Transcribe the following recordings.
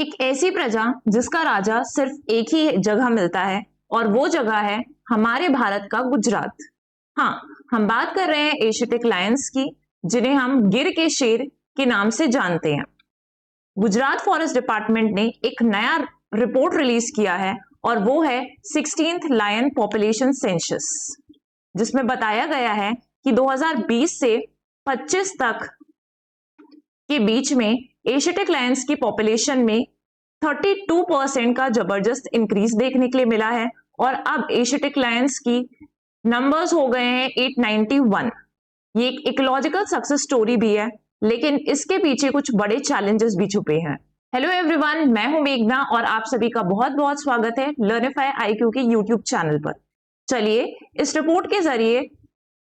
एक ऐसी प्रजा जिसका राजा सिर्फ एक ही जगह मिलता है और वो जगह है हमारे भारत का गुजरात। हाँ, हम बात कर रहे हैं एशियाटिक लायंस की, जिन्हें हम गिर के शेर के नाम से जानते हैं। गुजरात फॉरेस्ट डिपार्टमेंट ने एक नया रिपोर्ट रिलीज किया है और वो है 16th लायन पॉपुलेशन सेंसस, जिसमें बताया गया है कि 2020 से 25 तक के बीच में एशियाटिक लायंस की पॉपुलेशन में 32% का जबरदस्त इंक्रीज देखने के लिए मिला है और अब एशियाटिक लायंस की नंबर्स हो गए हैं 891। ये एक इकोलॉजिकल सक्सेस स्टोरी भी है, लेकिन इसके पीछे कुछ बड़े चैलेंजेस भी छुपे हैं। हेलो एवरीवन, मैं हूं मेघना और आप सभी का बहुत बहुत स्वागत है लर्निफाई IQ के यूट्यूब चैनल पर। चलिए इस रिपोर्ट के जरिए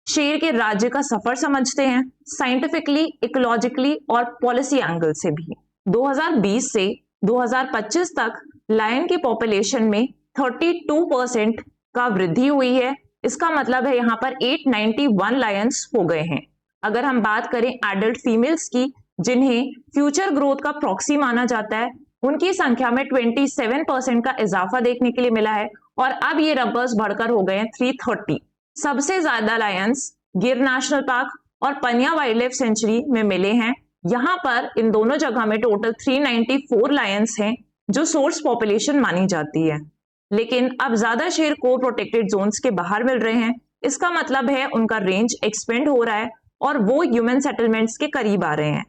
शेर के राज्य का सफर समझते हैं, साइंटिफिकली, इकोलॉजिकली और पॉलिसी एंगल से भी। 2020 से 2025 तक लायन की पॉपुलेशन में 32% का वृद्धि हुई है। इसका मतलब है यहाँ पर 891 लायंस हो गए हैं। अगर हम बात करें एडल्ट फीमेल्स की, जिन्हें फ्यूचर ग्रोथ का प्रॉक्सी माना जाता है, उनकी संख्या में 27% का इजाफा देखने के लिए मिला है और अब ये नंबर्स बढ़कर हो गए हैं 330। सबसे ज्यादा लायंस गिर नेशनल पार्क और पनिया वाइल्ड लाइफ सेंचुरी में मिले हैं। यहाँ पर इन दोनों जगह में टोटल 394 लायंस हैं, जो सोर्स पॉपुलेशन मानी जाती है। लेकिन अब ज्यादा शेर को प्रोटेक्टेड जोन्स के बाहर मिल रहे हैं। इसका मतलब है उनका रेंज एक्सपेंड हो रहा है और वो ह्यूमन सेटलमेंट्स के करीब आ रहे हैं।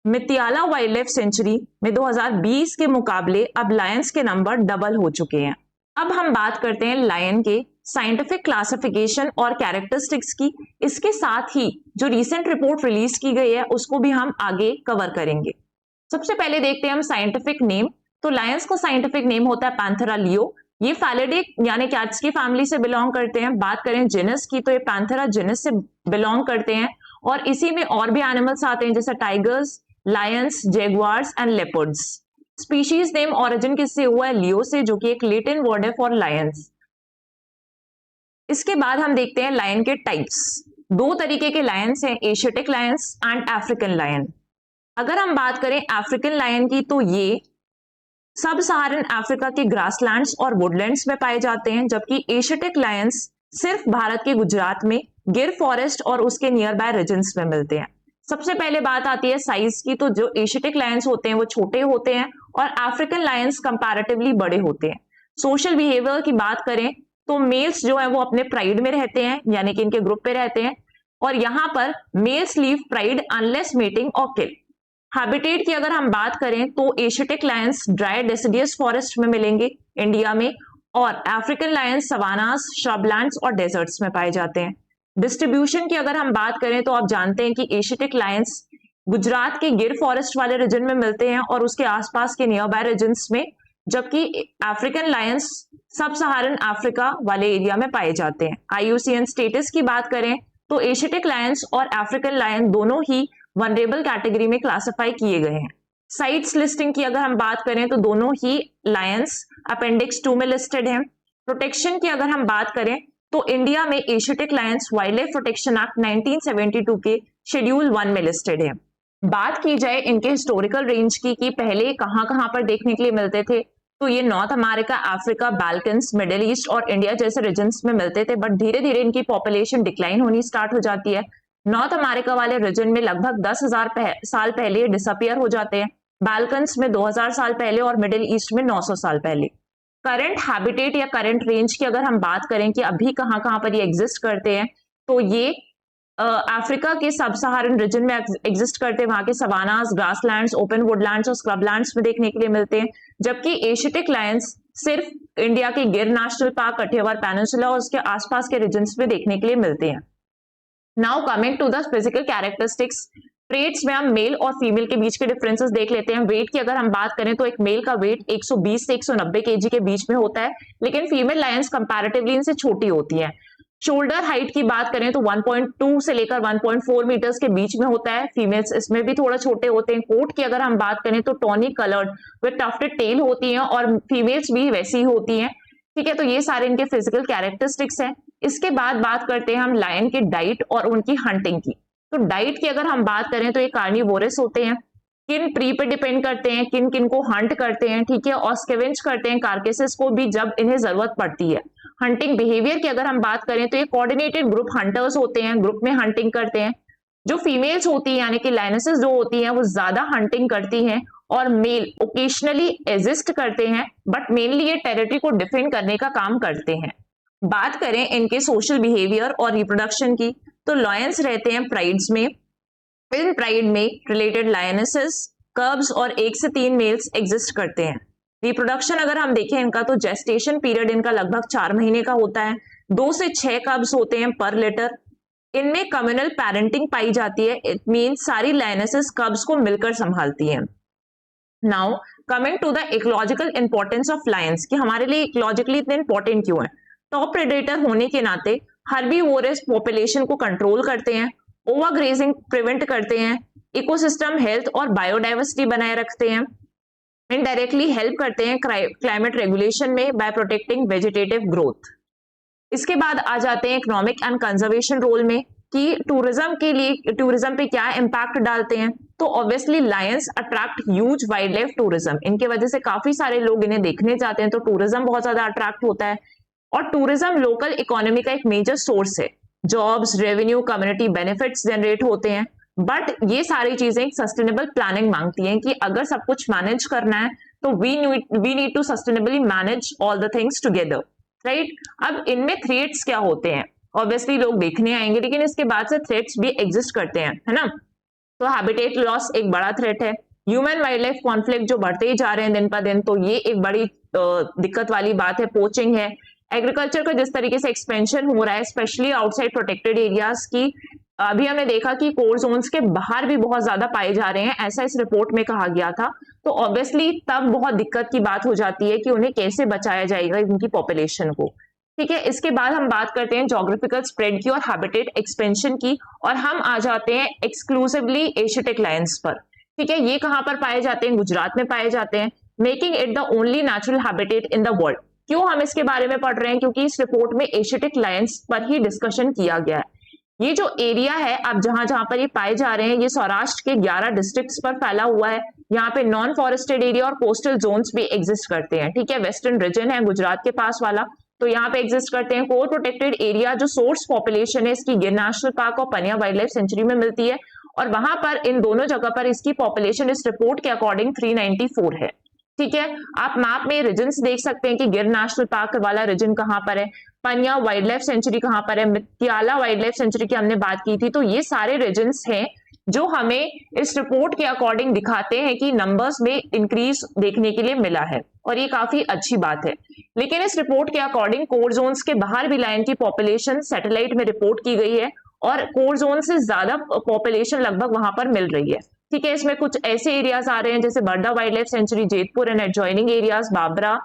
मित्याला वाइल्ड लाइफ सेंचुरी में 2020 के मुकाबले अब लायंस के नंबर डबल हो चुके हैं। अब हम बात करते हैं लायन के साइंटिफिक क्लासिफिकेशन और कैरेक्टरिस्टिक्स की। इसके साथ ही जो रीसेंट रिपोर्ट रिलीज की गई है उसको भी हम आगे कवर करेंगे। सबसे पहले देखते हैं हम साइंटिफिक नेम। तो लायंस का साइंटिफिक नेम होता है पैंथेरा लियो। ये फैलिडे यानी कैट्स की फैमिली से बिलोंग करते हैं। बात करें जिनस की तो ये पैंथेरा जिनस से बिलोंग करते हैं और इसी में और भी एनिमल्स आते हैं जैसे tigers, Lions, Jaguars and leopards. Species name origin किससे हुआ है? लियो से, जो कि एक लैटिन वर्ड है फॉर लायंस। इसके बाद हम देखते हैं लायन के टाइप्स। दो तरीके के लायंस हैं, Asiatic lions and African lion. अगर हम बात करें अफ्रीकन लायन की तो ये सब सहारन अफ्रीका के ग्रासलैंड्स और वुडलैंड्स में पाए जाते हैं, जबकि एशियाटिक लायंस सिर्फ भारत के गुजरात में गिर फॉरेस्ट और उसके नियर बाय रीजन्स में मिलते हैं। सबसे पहले बात आती है साइज की। तो जो एशियाटिक लायंस होते हैं वो छोटे होते हैं और अफ्रीकन लायंस कंपैरेटिवली बड़े होते हैं। सोशल बिहेवियर की बात करें तो मेल्स जो है वो अपने प्राइड में रहते हैं, यानी कि इनके ग्रुप पे रहते हैं और यहाँ पर males leave pride unless mating और किल। हैबिटेट की अगर हम बात करें तो Asiatic lions dry deciduous forest में मिलेंगे इंडिया में और अफ्रीकन लायंस सवानास, श्रबलैंड्स और डेजर्ट्स में पाए जाते हैं। डिस्ट्रीब्यूशन की अगर हम बात करें तो आप जानते हैं कि एशियाटिक लायंस गुजरात के गिर फॉरेस्ट वाले रीजन में मिलते हैं और उसके आसपास के नियर बाय रीजन्स में, जबकि अफ्रीकन लायंस सब सहारन अफ्रीका वाले एरिया में पाए जाते हैं। IUCN स्टेटस की बात करें तो एशियाटिक लायंस और अफ्रीकन लायन दोनों ही वनरेबल कैटेगरी में क्लासिफाई किए गए हैं। साइट्स लिस्टिंग की अगर हम बात करें तो दोनों ही लायंस अपेंडिक्स 2 में लिस्टेड हैं। प्रोटेक्शन की अगर हम बात करें तो इंडिया में Asiatic Lions wild life protection act 1972 के शेड्यूल 1 में लिस्टेड है। बात की जाए इनके हिस्टोरिकल रेंज की कि पहले कहां पर देखने के लिए मिलते थे, तो ये north America, Africa, Balkans, middle east और इंडिया जैसे रीजन्स में मिलते थे, बट धीरे धीरे इनकी पॉपुलेशन डिक्लाइन होनी स्टार्ट हो जाती है। नॉर्थ अमेरिका वाले रीजन में लगभग 10,000 साल पहले डिसअपियर हो जाते हैं, बाल्कन्स में 2000 साल पहले और मिडिल ईस्ट में 900 साल पहले। करंट हैबिटेट या करंट रेंज की अगर हम बात करें कि अभी कहां पर ये एग्जिस्ट करते हैं, तो ये अफ्रीका के सब सहारन रीजन में एग्जिस्ट करते हैं। वहां के सवानास, ग्रासलैंड्स, ओपन वुडलैंड्स और स्क्रबलैंड्स में देखने के लिए मिलते हैं, जबकि एशियाटिक लायंस सिर्फ इंडिया के गिर नेशनल पार्क, कठियावाड़ पेनिनसुला और उसके आसपास के रीजन्स में देखने के लिए मिलते हैं। Now coming to the physical characteristics. Traits में हम मेल और फीमेल के बीच के डिफरेंसेस देख लेते हैं। वेट की अगर हम बात करें तो एक मेल का वेट 120 से 190 kg के बीच में होता है, लेकिन फीमेल लायंस कंपैरेटिवली इनसे छोटी होती है। शोल्डर हाइट की बात करें तो 1.2 से लेकर 1.4 मीटर्स के बीच में होता है। फीमेल्स इसमें भी थोड़ा छोटे होते हैं। कोट की अगर हम बात करें तो tawny coloured with tufted tail होती हैं और फीमेल्स भी वैसी ही होती हैं। ठीक है, तो ये सारे इनके फिजिकल कैरेक्टरिस्टिक्स हैं। इसके बाद बात करते हैं हम लायन की डाइट और उनकी हंटिंग की। तो डाइट की अगर हम बात करें तो ये कार्निवोरस होते हैं। किन प्री पे डिपेंड करते हैं, किन किन को हंट करते हैं, ठीक है, और स्केवेंज करते हैं कार्केसेस को भी जब इन्हें जरूरत पड़ती है। हंटिंग बिहेवियर की अगर हम बात करें तो ये कोऑर्डिनेटेड ग्रुप हंटर्स होते हैं, ग्रुप में हंटिंग करते हैं। जो फीमेल्स होती है यानी कि लायनेसेस जो होती हैं वो ज्यादा हंटिंग करती हैं, और मेल ओकेशनली एग्जिस्ट करते हैं, बट मेनली ये टेरिटरी को डिफेंड करने का काम करते हैं। बात करें इनके सोशल बिहेवियर और रिप्रोडक्शन की, तो लॉयंस रहते हैं प्राइड्स में। इन प्राइड में रिलेटेड लायनेसेस, कर्ब्स और 1 से 3 मेल्स एग्जिस्ट करते हैं। रिप्रोडक्शन अगर हम देखें इनका, तो जेस्टेशन पीरियड इनका लगभग 4 महीने का होता है। 2 से 6 कब्स होते हैं पर लिटर। इनमें कम्युनल पेरेंटिंग पाई जाती है, इट मीन्स सारी लायनेसेस कब्स को मिलकर संभालती हैं। Now coming to the ecological importance of lions, कि हमारे लिए इकोलॉजिकली इतने इंपॉर्टेंट क्यों है। टॉप प्रेडेटर होने के नाते हर्बीवोरस पॉपुलेशन को कंट्रोल करते हैं, ओवरग्रेजिंग प्रिवेंट करते हैं, इकोसिस्टम हेल्थ और बायोडाइवर्सिटी बनाए रखते हैं, इनडायरेक्टली हेल्प करते हैं क्लाइमेट रेगुलेशन में बाय प्रोटेक्टिंग वेजिटेटिव ग्रोथ। इसके बाद आ जाते हैं इकोनॉमिक एंड कंजर्वेशन रोल में, कि टूरिज्म के लिए टूरिज्म पे क्या इम्पैक्ट डालते हैं। तो obviously Lions attract huge wild life tourism, इनके वजह से काफी सारे लोग इन्हें देखने जाते हैं, तो टूरिज्म बहुत ज्यादा अट्रैक्ट होता है। और टूरिज्म लोकल इकोनॉमी का एक मेजर सोर्स है, jobs, revenue, community benefits generate होते हैं। बट ये सारी चीजें सस्टेनेबल प्लानिंग मांगती हैं, कि अगर सब कुछ मैनेज करना है तो we need to sustainably manage all the things together, right. अब इनमें थ्रेट्स क्या होते हैं, ऑब्वियसली लोग देखने आएंगे, लेकिन इसके बाद से थ्रेट्स भी एग्जिस्ट करते हैं, है ना। तो हैबिटेट लॉस एक बड़ा थ्रेट है, ह्यूमन वाइल्ड लाइफ कॉन्फ्लिक्ट जो बढ़ते ही जा रहे हैं दिन पर दिन, तो ये एक बड़ी दिक्कत वाली बात है। पोचिंग है, एग्रीकल्चर का जिस तरीके से एक्सपेंशन हो रहा है स्पेशली आउटसाइड प्रोटेक्टेड एरियाज की, अभी हमने देखा कि कोर जोन्स के बाहर भी बहुत ज्यादा पाए जा रहे हैं, ऐसा इस रिपोर्ट में कहा गया था। तो ऑब्वियसली तब बहुत दिक्कत की बात हो जाती है कि उन्हें कैसे बचाया जाएगा उनकी पॉपुलेशन को, ठीक है। इसके बाद हम बात करते हैं जोग्राफिकल स्प्रेड की और हैबिटेट एक्सपेंशन की, और हम आ जाते हैं एक्सक्लूसिवली एशियाटिक लायंस पर, ठीक है। ये कहां पर पाए जाते हैं, गुजरात में पाए जाते हैं, making it the only natural habitat in the world. क्यों हम इसके बारे में पढ़ रहे हैं, क्योंकि इस रिपोर्ट में एशियाटिक लायंस पर ही डिस्कशन किया गया है। ये जो एरिया है अब जहां जहां पर ये पाए जा रहे हैं, ये सौराष्ट्र के 11 डिस्ट्रिक्ट्स पर फैला हुआ है। यहाँ पे नॉन फॉरेस्टेड एरिया और कोस्टल जोन्स भी एग्जिस्ट करते हैं, ठीक है। वेस्टर्न रीजन है गुजरात के पास वाला, तो यहाँ पे एग्जिस्ट करते हैं। कोर प्रोटेक्टेड एरिया जो सोर्स पॉपुलेशन है इसकी गिर नेशनल पार्क और पनिया वाइल्ड लाइफ सेंचुरी में मिलती है, और वहां पर इन दोनों जगह पर इसकी पॉपुलेशन इस रिपोर्ट के अकॉर्डिंग 394 है, ठीक है। आप मैप में रीजन्स देख सकते हैं कि गिर नेशनल पार्क वाला रीजन कहां पर है, पनिया वाइल्ड लाइफ सेंचुरी कहां पर है, मित्याला वाइल्ड लाइफ सेंचुरी की हमने बात की थी। तो ये सारे रीजन्स हैं जो हमें इस रिपोर्ट के अकॉर्डिंग दिखाते हैं कि नंबर्स में इंक्रीज देखने के लिए मिला है, और ये काफी अच्छी बात है। लेकिन इस रिपोर्ट के अकॉर्डिंग कोर जोन्स के बाहर भी लायन की पॉपुलेशन सैटेलाइट में रिपोर्ट की गई है, और कोर जोन से ज्यादा पॉपुलेशन लगभग वहां पर मिल रही है, ठीक है। इसमें कुछ ऐसे एरियाज आ रहे हैं जैसे Barda wild life sanctuary, Jetpur and adjoining areas, Babra,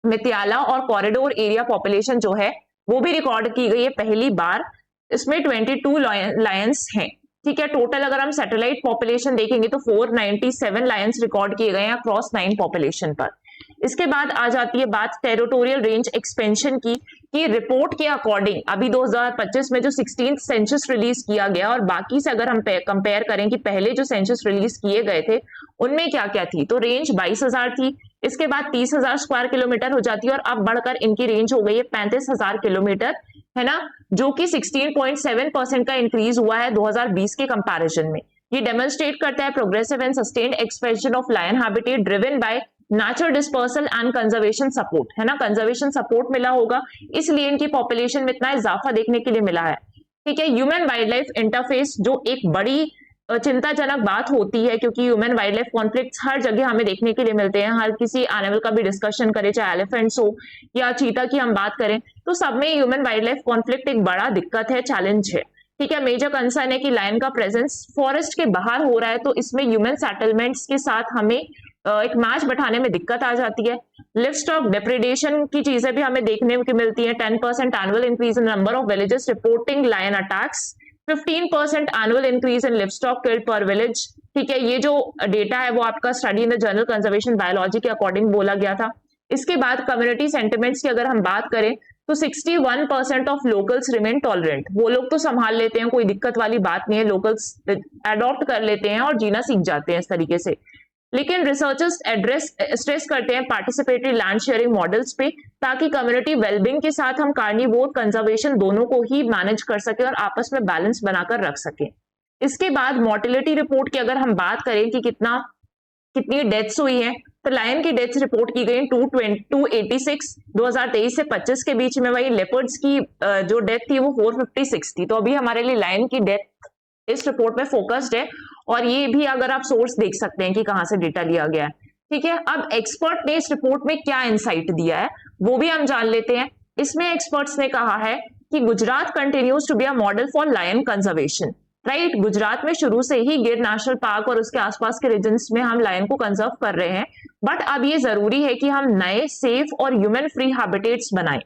Mityala और कॉरिडोर एरिया पॉपुलेशन जो है वो भी रिकॉर्ड की गई है पहली बार। इसमें 22 लायंस हैं, ठीक है। टोटल अगर हम सैटेलाइट पॉपुलेशन देखेंगे तो 497 लायंस रिकॉर्ड किए गए हैं अक्रॉस 9 पॉपुलेशन पर। इसके बाद आ जाती है बात टेरिटोरियल रेंज एक्सपेंशन की, कि रिपोर्ट के अकॉर्डिंग अभी 2025 में जो 16th सेंसस रिलीज किया गया, और बाकी से अगर हम कंपेयर करें कि पहले जो सेंसस रिलीज किए गए थे उनमें क्या क्या थी, तो रेंज 22,000 थी, इसके बाद 30,000 स्क्वायर किलोमीटर हो जाती है, और अब बढ़कर इनकी रेंज हो गई है 35,000 किलोमीटर, है ना, जो कि 16.7% का इंक्रीज हुआ है 2020 के कंपैरिजन में। ये डेमोन्स्ट्रेट करता है progressive and sustained expansion of lion habitat driven by natural dispersal and conservation support, है ना, कंजर्वेशन सपोर्ट मिला होगा, इसलिए इनकी पॉपुलेशन में इतना इजाफा देखने के लिए मिला है, ठीक है। ह्यूमन वाइल्ड लाइफ इंटरफेस जो एक बड़ी चिंताजनक बात होती है, क्योंकि ह्यूमन वाइल्ड लाइफ कॉन्फ्लिक्ट्स हर जगह हमें देखने के लिए मिलते हैं। हर किसी एनिमल का भी डिस्कशन करें, चाहे एलिफेंट्स हो या चीता की हम बात करें, तो सब में ह्यूमन वाइल्ड लाइफ कॉन्फ्लिक्ट एक बड़ा दिक्कत है, चैलेंज है, ठीक है। मेजर कंसर्न है कि लायन का प्रेजेंस फॉरेस्ट के बाहर हो रहा है, तो इसमें ह्यूमन सेटलमेंट्स के साथ हमें एक मैच बैठाने में दिक्कत आ जाती है। लिवस्टॉक डिप्रेडेशन की चीजें भी हमें देखने को मिलती है। 10% annual increase in number of villages reporting lion attacks, 15% annual increase in livestock killed per village, ठीक है। ये जो डेटा है वो आपका study in the journal conservation biology के अकॉर्डिंग बोला गया था। इसके बाद कम्युनिटी सेंटिमेंट्स की अगर हम बात करें तो 61% ऑफ लोकल्स रिमेन टॉलरेंट। वो लोग तो संभाल लेते हैं, कोई दिक्कत वाली बात नहीं है, लोकल्स अडॉप्ट कर लेते हैं और जीना सीख जाते हैं इस तरीके से। लेकिन रिसर्चर्स स्ट्रेस करते हैं पार्टिसिपेटरी लैंड शेयरिंग मॉडल्स पे, ताकि कम्युनिटी वेलबिंग के साथ हम कार्निवोर कंजर्वेशन दोनों को ही मैनेज कर सके और आपस में बैलेंस बनाकर रख सके। इसके बाद मोर्टेलिटी रिपोर्ट की अगर हम बात करें कि कितनी डेथ्स हुई है, तो लायन की डेथ्स रिपोर्ट की गई 286 2023 से 25 के बीच में। वही लेपर्ड्स की जो डेथ थी वो 456 थी। तो अभी हमारे लिए लायन की डेथ इस रिपोर्ट में फोकस्ड है, और ये भी अगर आप सोर्स देख सकते हैं कि कहां से डेटा लिया गया है। ठीक है, अब एक्सपर्ट ने इस रिपोर्ट में क्या इंसाइट दिया है वो भी हम जान लेते हैं। इसमें एक्सपर्ट्स ने कहा है कि Gujarat continues to be a model for lion conservation. Right, Gujarat में शुरू से ही गिर नेशनल पार्क और उसके आसपास के रीजन्स में हम लायन को कंजर्व कर रहे हैं, बट अब ये जरूरी है कि हम नए सेफ और ह्यूमन फ्री हैबिटेट्स बनाएं।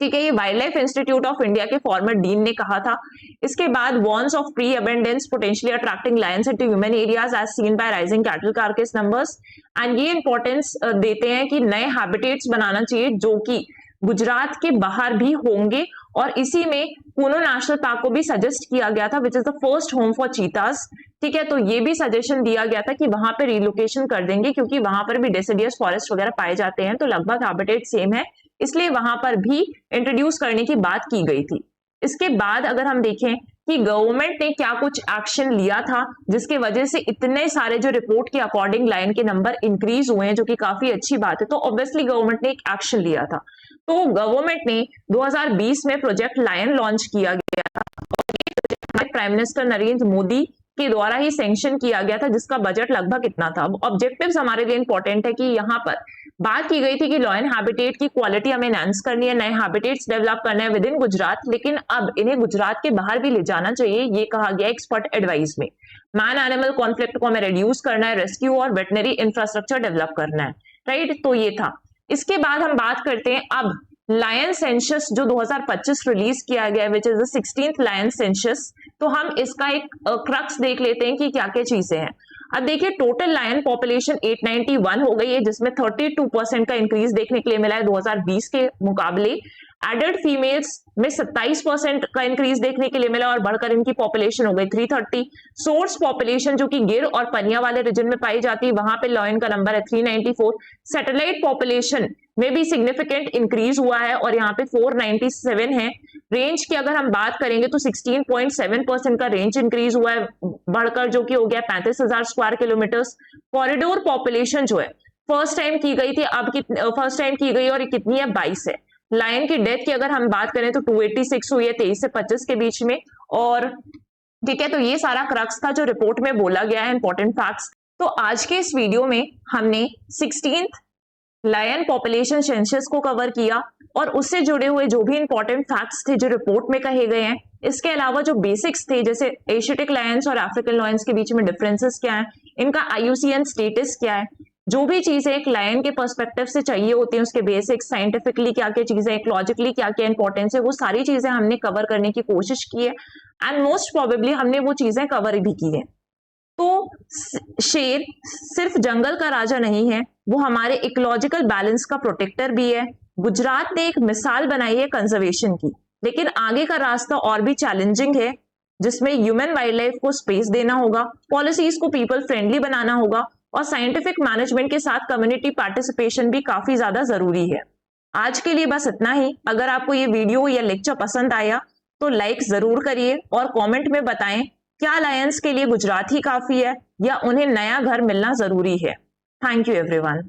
ठीक है, ये wild life institute of India के फॉर्मर डीन ने कहा था। इसके बाद warns of prey abundance potentially attracting lions into human areas as seen by rising cattle carcass numbers. And ये इंपॉर्टेंस देते हैं कि नए हैबिटेट्स बनाना चाहिए जो कि गुजरात के बाहर भी होंगे, और इसी में कूनो नेशनल पार्क को भी सजेस्ट किया गया था, विच is the first home for चीतास। ठीक है, तो ये भी सजेशन दिया गया था कि वहां पे रिलोकेशन कर देंगे, क्योंकि वहां पर भी डेसिडियस फॉरेस्ट वगैरह पाए जाते हैं, तो लगभग हैबिटेट सेम है, इसलिए वहां पर भी इंट्रोड्यूस करने की बात की गई थी। इसके बाद अगर हम देखें कि गवर्नमेंट ने क्या कुछ एक्शन लिया था जिसकी वजह से इतने सारे जो रिपोर्ट के अकॉर्डिंग लायन के नंबर इंक्रीज हुए हैं, जो कि काफी अच्छी बात है, तो ऑब्वियसली गवर्नमेंट ने एक एक्शन लिया था। तो गवर्नमेंट ने 2020 में प्रोजेक्ट लायन लॉन्च किया गया था, और ये प्रोजेक्ट हमारे प्राइम मिनिस्टर नरेंद्र मोदी के द्वारा ही सैंक्शन किया गया था, जिसका बजट लगभग इतना था। ऑब्जेक्टिव्स हमारे लिए इंपॉर्टेंट है कि यहाँ पर बात की गई थी कि लायन हैबिटेट की क्वालिटी हमें एनहांस करनी है, नए हैबिटेट्स डेवलप करने हैं विद इन गुजरात, लेकिन अब इन्हें गुजरात के बाहर भी ले जाना चाहिए, ये कहा गया एक्सपर्ट एडवाइस में। मैन एनिमल कॉन्फ्लिक्ट को हमें रिड्यूस करना है, रेस्क्यू और वेटनरी इंफ्रास्ट्रक्चर डेवलप करना है। राइट, तो ये था। इसके बाद हम बात करते हैं अब लायन सेंसस जो 2025 रिलीज किया गया, which is the 16th lion census. तो हम इसका एक क्रक्स देख लेते हैं कि क्या क्या चीजें हैं। अब देखिए, टोटल लायन पॉपुलेशन 891 हो गई है, जिसमें 32% का इंक्रीज देखने के लिए मिला है 2020 के मुकाबले। एडल्ट फीमेल्स में 27% का इंक्रीज देखने के लिए मिला, और बढ़कर इनकी पॉपुलेशन हो गई 330। सोर्स पॉपुलेशन जो कि गिर और पनिया वाले रीजन में पाई जाती है, वहां पे लायन का नंबर है 394। सैटेलाइट पॉपुलेशन में भी सिग्निफिकेंट इंक्रीज हुआ है, और यहाँ पे 497 है। रेंज की अगर हम बात करेंगे तो 16.7% का रेंज इंक्रीज हुआ है, बढ़कर जो कि हो गया 35,000 स्क्वायर किलोमीटर्स। कॉरिडोर पॉपुलेशन जो है फर्स्ट टाइम की गई थी, अब फर्स्ट टाइम की गई और कितनी है, 22 है। लायन की डेथ की अगर हम बात करें तो 286 हुई है 23 से 25 के बीच में। और ठीक है, तो ये सारा क्रक्स था जो रिपोर्ट में बोला गया है, इंपॉर्टेंट फैक्ट्स। तो आज के इस वीडियो में हमने 16th लायन पॉपुलेशन सेंसस को कवर किया, और उससे जुड़े हुए जो भी इंपॉर्टेंट फैक्ट्स थे जो रिपोर्ट में कहे गए हैं। इसके अलावा जो बेसिक्स थे, जैसे एशियाटिक लायंस और अफ्रीकन लायंस के बीच में डिफरेंसेस क्या है, इनका IUCN स्टेटस क्या है, जो भी चीजें एक लायन के पर्सपेक्टिव से चाहिए होती हैं, उसके बेसिक्स, साइंटिफिकली क्या क्या चीजें, इकोलॉजिकली क्या क्या इंपॉर्टेंस है, वो सारी चीजें हमने कवर करने की कोशिश की है, एंड मोस्ट प्रोबेबली हमने वो चीजें कवर भी की है। तो शेर सिर्फ जंगल का राजा नहीं है, वो हमारे इकोलॉजिकल बैलेंस का प्रोटेक्टर भी है। गुजरात ने एक मिसाल बनाई है कंजर्वेशन की, लेकिन आगे का रास्ता और भी चैलेंजिंग है, जिसमें ह्यूमन वाइल्ड लाइफ को स्पेस देना होगा, पॉलिसीज को पीपल फ्रेंडली बनाना होगा, और साइंटिफिक मैनेजमेंट के साथ कम्युनिटी पार्टिसिपेशन भी काफी ज्यादा जरूरी है। आज के लिए बस इतना ही। अगर आपको ये वीडियो या लेक्चर पसंद आया तो लाइक जरूर करिए, और कमेंट में बताएं क्या लायंस के लिए गुजरात ही काफी है या उन्हें नया घर मिलना जरूरी है। Thank you everyone.